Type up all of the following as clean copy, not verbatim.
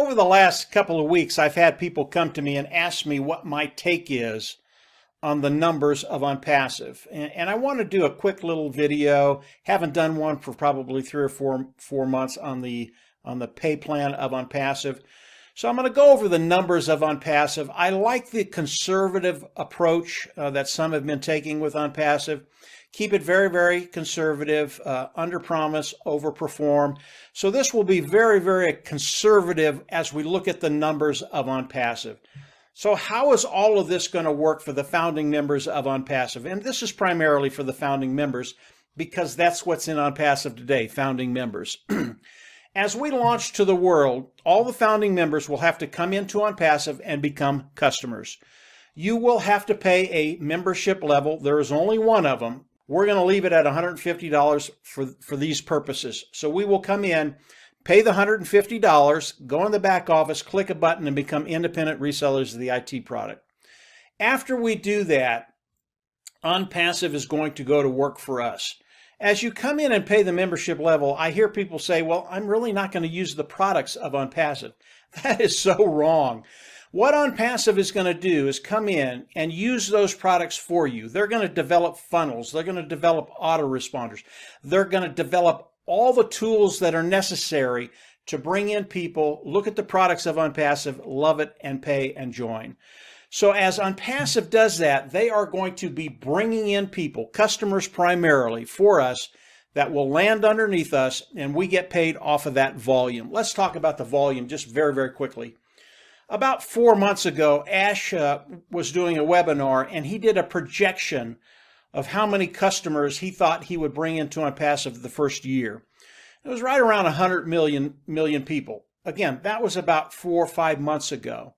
over the last couple of weeks, I've had people come to me and ask me what my take is on the numbers of Onpassive. And I want to do a quick little video. Haven't done one for probably 3 or 4 months on the pay plan of Onpassive. So I'm going to go over the numbers of Onpassive. I like the conservative approach that some have been taking with Onpassive. Keep it very, very conservative, under promise, over perform. So this will be very, very conservative as we look at the numbers of Onpassive. So how is all of this going to work for the founding members of Onpassive? And this is primarily for the founding members because that's what's in Onpassive today, founding members. As we launch to the world, all the founding members will have to come into Onpassive and become customers. You will have to pay a membership level. There is only one of them. We're going to leave it at $150 for these purposes. So we will come in, pay the $150, go in the back office, click a button, and become independent resellers of the IT product. After we do that, Onpassive is going to go to work for us. As you come in and pay the membership level, I hear people say, well, I'm really not going to use the products of Onpassive. That is so wrong. What Onpassive is going to do is come in and use those products for you. They're going to develop funnels. They're going to develop autoresponders. They're going to develop all the tools that are necessary to bring in people, look at the products of Onpassive, love it, and pay and join. So as Onpassive does that, they are going to be bringing in people, customers primarily, for us that will land underneath us, and we get paid off of that volume. Let's talk about the volume just very, very quickly. About 4 months ago, Ash was doing a webinar, and he did a projection of how many customers he thought he would bring into Onpassive the first year. It was right around 100 million people. Again, that was about 4 or 5 months ago.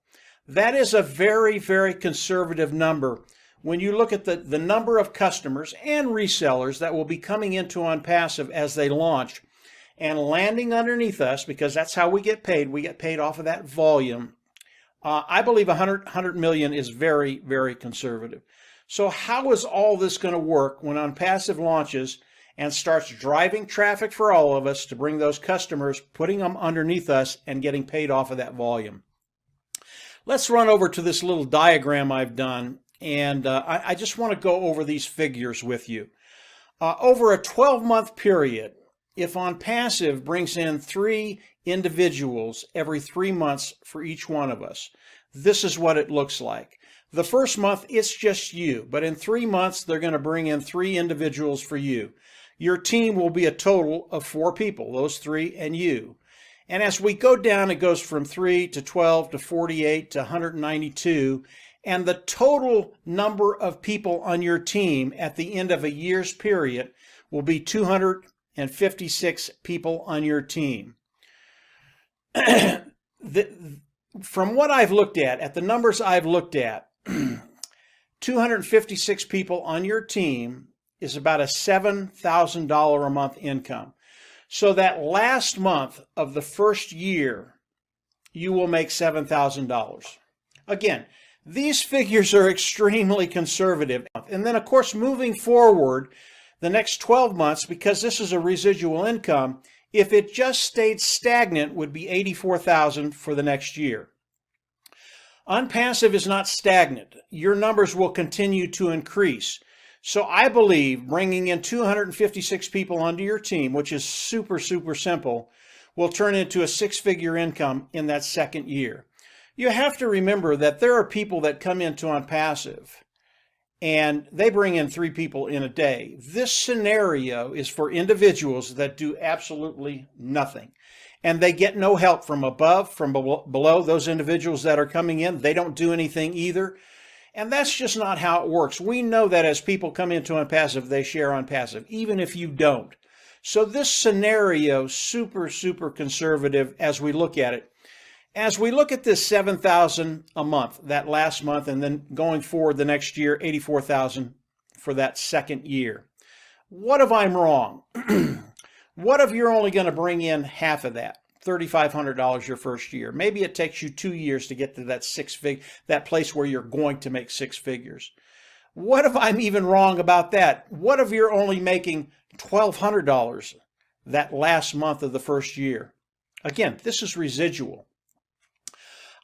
That is a very, very conservative number when you look at the number of customers and resellers that will be coming into Onpassive as they launch and landing underneath us, because that's how we get paid. We get paid off of that volume. I believe 100 million is very, very conservative. So how is all this going to work when Onpassive launches and starts driving traffic for all of us to bring those customers, putting them underneath us and getting paid off of that volume? Let's run over to this little diagram I've done, and I just want to go over these figures with you. Over a 12-month period, if Onpassive brings in 3 individuals every 3 months for each one of us, this is what it looks like. The first month, it's just you, but in 3 months, they're going to bring in 3 individuals for you. Your team will be a total of 4 people, those 3 and you. And as we go down, it goes from 3 to 12 to 48 to 192, and the total number of people on your team at the end of a year's period will be 256 people on your team. From what I've looked at the numbers I've looked at, 256 people on your team is about a $7,000 a month income. So that last month of the first year, you will make $7,000. Again, these figures are extremely conservative. And then, of course, moving forward, the next 12 months, because this is a residual income, if it just stayed stagnant, would be $84,000 for the next year. Onpassive is not stagnant. Your numbers will continue to increase. So I believe bringing in 256 people onto your team, which is super, super simple, will turn into a 6-figure income in that second year. You have to remember that there are people that come into Onpassive and they bring in 3 people in a day. This scenario is for individuals that do absolutely nothing. And they get no help from above, from below. Those individuals that are coming in, they don't do anything either. And that's just not how it works. We know that as people come into Onpassive, they share Onpassive, even if you don't. So this scenario, super, super conservative as we look at it. As we look at this $7,000 a month, that last month, and then going forward the next year, $84,000 for that second year. What if I'm wrong? What if you're only going to bring in half of that, $3,500 your first year? Maybe it takes you 2 years to get to that place where you're going to make 6 figures. What if I'm even wrong about that? What if you're only making $1,200 that last month of the first year? Again, this is residual.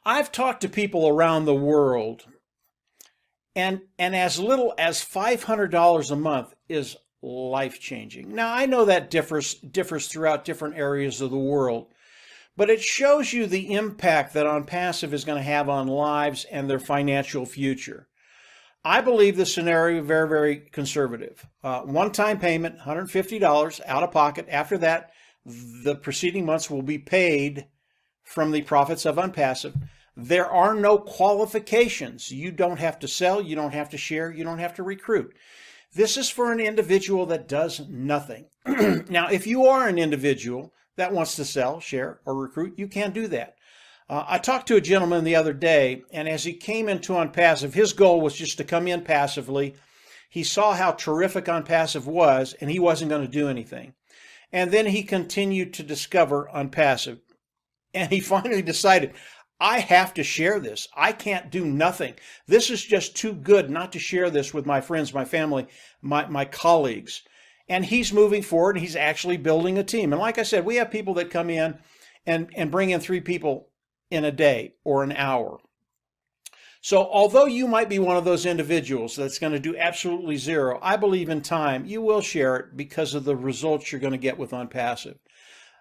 I've talked to people around the world, and as little as $500 a month is life-changing. Now, I know that differs throughout different areas of the world, but it shows you the impact that Onpassive is going to have on lives and their financial future. I believe the scenario is very, very conservative. One-time payment, $150 out of pocket. After that, the preceding months will be paid from the profits of Onpassive. There are no qualifications. You don't have to sell, you don't have to share, you don't have to recruit. This is for an individual that does nothing. Now, if you are an individual that wants to sell, share, or recruit, you can do that. I talked to a gentleman the other day, and as he came into Onpassive, his goal was just to come in passively. He saw how terrific Onpassive was, and he wasn't going to do anything. And then he continued to discover Onpassive. And he finally decided, I have to share this. I can't do nothing. This is just too good not to share this with my friends, my family, my colleagues. And he's moving forward, and he's actually building a team. And like I said, we have people that come in and bring in 3 people in a day or an hour. So although you might be one of those individuals that's going to do absolutely zero, I believe in time you will share it because of the results you're going to get with Onpassive.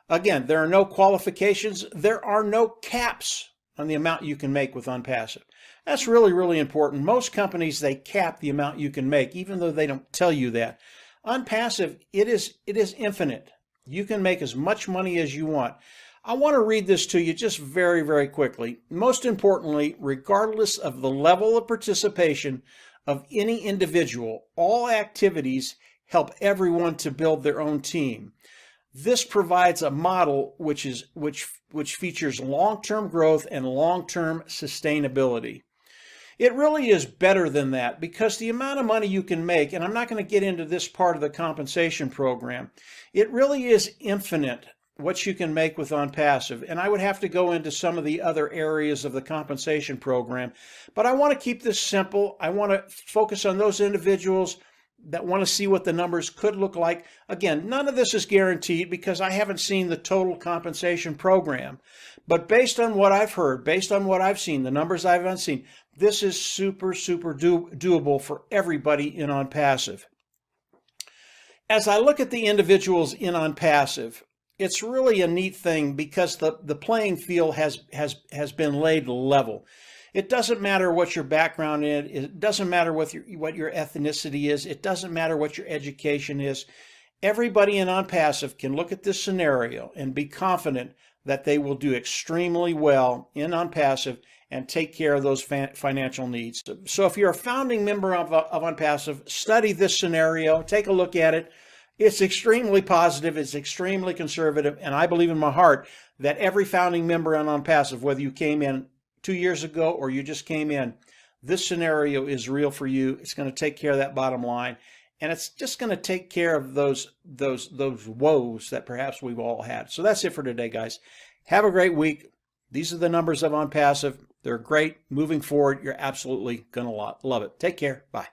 Again, there are no qualifications. There are no caps on the amount you can make with Onpassive. That's really, really important. Most companies, they cap the amount you can make, even though they don't tell you that. Onpassive, it is infinite. You can make as much money as you want. I want to read this to you just very, very quickly. Most importantly, regardless of the level of participation of any individual, all activities help everyone to build their own team. This provides a model which features long-term growth and long-term sustainability. It really is better than that because the amount of money you can make, and I'm not going to get into this part of the compensation program, it really is infinite what you can make with Onpassive. And I would have to go into some of the other areas of the compensation program, but I want to keep this simple. I want to focus on those individuals that want to see what the numbers could look like. Again, none of this is guaranteed because I haven't seen the total compensation program. But based on what I've heard, based on what I've seen, the numbers I've seen, this is super, super doable for everybody in Onpassive. As I look at the individuals in Onpassive, it's really a neat thing because the playing field has been laid level. It doesn't matter what your background is. It doesn't matter what your ethnicity is. It doesn't matter what your education is. Everybody in Onpassive can look at this scenario and be confident that they will do extremely well in Onpassive and take care of those financial needs. So if you're a founding member of Onpassive, study this scenario, take a look at it. It's extremely positive, it's extremely conservative, and I believe in my heart that every founding member on Onpassive, whether you came in 2 years ago or you just came in, this scenario is real for you. It's going to take care of that bottom line, and it's just going to take care of those woes that perhaps we've all had. So that's it for today, guys. Have a great week. These are the numbers of Onpassive. They're great. Moving forward, you're absolutely going to love it. Take care. Bye.